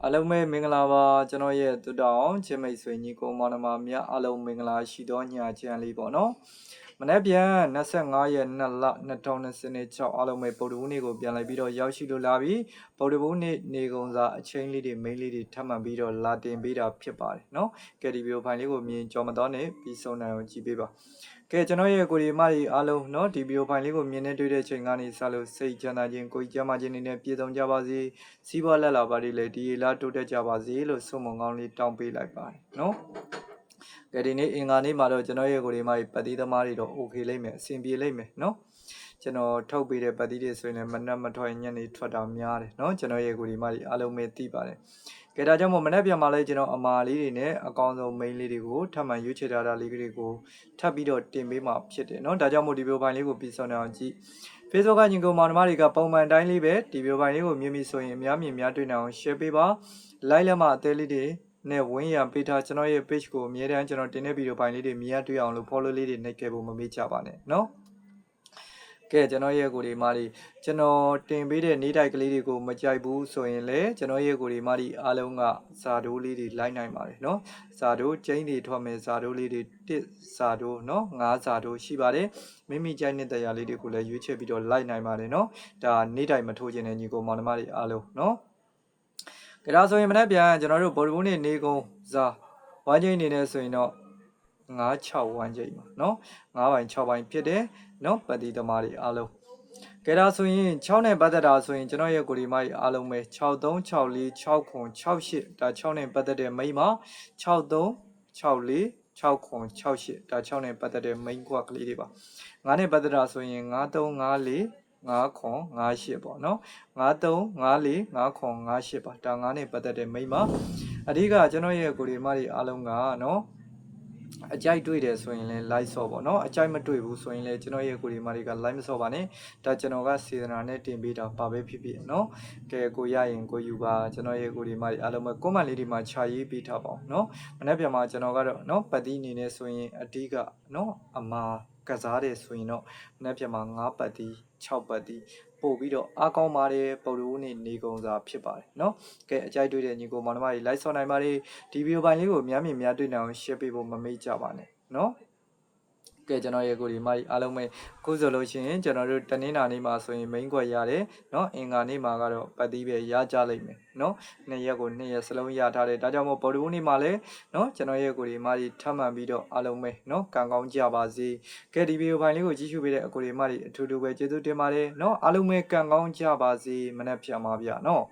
အားလုံးပဲမင်္ဂလာပါကျွန်တော်ရဲ့တူတောင်ချင်းမိတ်ဆွေညီကိုမောင်နှမများအားလုံးမင်္ဂလာရှိသောညချမ်းလေးပေါ့နော်မနေ့ပြန်25ရက်2လ2026အားလုံးပဲပုဒ်တူနေ့ကိုပြန်လိုက်ပြီးတော့ရောက်ရှိလို့လာပြီပုဒ်တူနေ့နေကုန်စာအချိန်လေးတွေမိန်းလေးတွေထပ်မှန်ပြီးတော့လာတင်ပေးတာဖြစ်ပါတယ်နော်ကဲဒီဗီဒီယိုဖိုင်လေးကိုမြင်ကြော်မတော်နဲ့ပြီးဆုံးနိုင်အောင်ကြည့်ပေးပါကဲကျွန်တော်ရဲ့ကိုရီမကြီးအားလုံးเนาะဒီဗီဒီယိုဖိုင်လေးကိုမြင်နေတွေ့တဲ့ချိန်ကနေစလို့စိတ်ချမ်းသာခြင်းကိုကြီးကျမ်းမာခြင်းနဲ့ပြည့်စုံကြပါစေစီးပွားလက်လာပါလိမ့်လေဒီလာတိုးတက်ကြပါစေလို့ဆုမွန်ကောင်းလေးတောင်းပေးလိုက်ပါတယ်เนาะကဲဒီနေ့အင်္ဂါနေ့မှာတော့ကျွန်တော်ရဲ့ကိုရီမကြီးပတ်သီးသမားတွေတော့ okay လိမ့်မယ်အဆင်ပြေလိမ့်မယ်เนาะကျွန်တော်ထုတ်ပေးတဲ့ပတ်သီးတွေဆိုရင်လည်းမနှက်မထွင်ညနေထွက်တာများတယ်เนาะကျွန်တော်ရဲ့ကိုရီမကြီးအားလုံးပဲသိပါတယ်ကဲဒါကြောင့်မို့မနေ့ပြန်มาလဲကျွန်တော်အမာလေးတွေနဲ့အကောင်ဆုံး main လေးတွေကိုထပ်မံရွေးချယ်ထားတာလေးတွေကိုထပ်ပြီးတော့တင်ပေးမှာဖြစ်တယ်เนาะဒါကြောင့်မို့ဒီဗီဒီယိုဖိုင်လေးကိုပြီးဆုံးအောင်ကြည့် Facebook ကညီကိုမောင်နှမတွေကပုံမှန်တိုင်းလေးပဲဒီဗီဒီယိုဖိုင်လေးကိုမြင်ပြီးဆိုရင်အများမြင်များတွေ့နိုင်အောင် share ပေးပါ like လက်မအသေးလေးတွေနဲ့ဝင်းရံပေးထားကျွန်တော်ရဲ့ page ကိုအမြဲတမ်းကျွန်တော်တင်တဲ့ဗီဒီယိုဖိုင်လေးတွေမြင်ရတွေ့အောင်လို့ follow လေးတွေနှိပ်ခဲ့ဖို့မမေ့ကြပါနဲ့เนาะကဲကျွန်တော်ရဲ့ကိုဒီမာဒီကျွန်တော်တင်ပေးတဲ့နေ့တိုက်ကလေးတွေကိုမကြိုက်ဘူးဆိုရင်လည်းကျွန်တော်ရဲ့ကိုဒီမာဒီအားလုံးကစာတိုးလေးတွေလိုက်နိုင်ပါတယ်เนาะစာတိုးကျင်းတွေထွက်မယ်စာတိုးလေးတွေတစ်စာတိုးเนาะ9စာတိုးရှိပါတယ်မိမိကြိုက်တဲ့တရားလေးတွေကိုလည်းရွေးချယ်ပြီးတော့လိုက်နိုင်ပါတယ်เนาะဒါနေ့တိုင်းမထိုးခြင်းနဲ့ညီကိုမောင်နှမတွေအားလုံးเนาะကဲဒါဆိုရင်မနေ့ပြန်ကျွန်တော်တို့ဗော်ဒီဘုန်းနေ့နေကုန်စာဝိုင်းချင်းနေနေဆိုရင်တော့9-6ဝိုင်းချိန်ပါเนาะ9ပိုင်း6ပိုင်းဖြစ်တယ်เนาะပတ်တိသမားတွေအားလုံးကဲဒါဆိုရင်6နဲ့ပတ်သက်တာဆိုရင်ကျွန်တော်ရဲ့ကိုဒီမကြီးအားလုံးပဲ63 64 69 68ဒါ6နဲ့ပတ်သက်တဲ့မိန်းမ63 64 69 68ဒါ6နဲ့ပတ်သက်တဲ့မိန်းကွက်ကလေးတွေပါ9နဲ့ပတ်သက်တာဆိုရင်53 54 5ခွန်58ပေါ့နော်53 54 5ခွန်58ပါဒါ9နဲ့ပတ်သက်တဲ့မိန်းမအဓိကကျွန်တော်ရဲ့ကိုဒီမကြီးအားလုံးကနော်အကြိုက်တွေ့တယ်ဆိုရင်လည်း like ဆော့ပေါ့နော်အကြိုက်မတွေ့ဘူးဆိုရင်လည်းကျွန်တော်ရဲ့ကိုဒီမာတွေက like မဆော့ပါနဲ့ဒါကျွန်တော်ကစေတနာနဲ့တင်ပေးတာပါပဲဖြစ်ဖြစ်နော်ကဲကိုရရင်ကိုယူပါကျွန်တော်ရဲ့ကိုဒီမာတွေအားလုံးပဲ comment လေးတွေမှာခြာရေးပေးထားပါအောင်နော်မနေ့ပြန်မှာကျွန်တော်ကတော့နော်ပတ်တီးအနေနဲ့ဆိုရင်အဓိကနော်အမာကစားတယ်ဆိုရင်တော့မနေ့ပြန်မှာ9ပတ်တီး6ပတ်တီးပို့ပြီးတော့အားကောင်းပါတယ်ပုံလို့နေကုန်စာဖြစ်ပါတယ်เนาะကဲအကြိုက်တွေ့တဲ့ညီကိုမောင်နှမတွေ like ဆော့နိုင်ပါတယ်ဒီဗီဒီယိုပိုင်းလေးကိုအများမြင်တွေ့နိုင်အောင် share ပေးဖို့မမေ့ကြပါနဲ့เนาะကဲကျွန်တော်ရဲ့ကိုဒီမကြီးအားလုံးပဲခုဆိုလို့ရှိရင်ကျွန်တော်တို့တနင်္လာနေ့မှာဆိုရင် main ခွက်ရတယ်เนาะအင်္ဂါနေ့မှာကတော့ပတ်သီးပဲရကြလိမ့်မယ်เนาะ2ရက်ကို2ရက်စလုံးရထားတယ်ဒါကြောင့်မို့ဘော်ဒီဘူးနေ့မှာလည်းเนาะကျွန်တော်ရဲ့ကိုဒီမကြီးထပ်မှန်ပြီးတော့အားလုံးပဲเนาะကံကောင်းကြပါစေကဲဒီဗီဒီယိုဖိုင်လေးကိုကြည့်ရှုပေးတဲ့အကိုဒီမကြီးအထူးတူပဲကျေးဇူးတင်ပါတယ်เนาะအားလုံးပဲကံကောင်းကြပါစေမနေ့ပြန်ပါဗျာเนาะ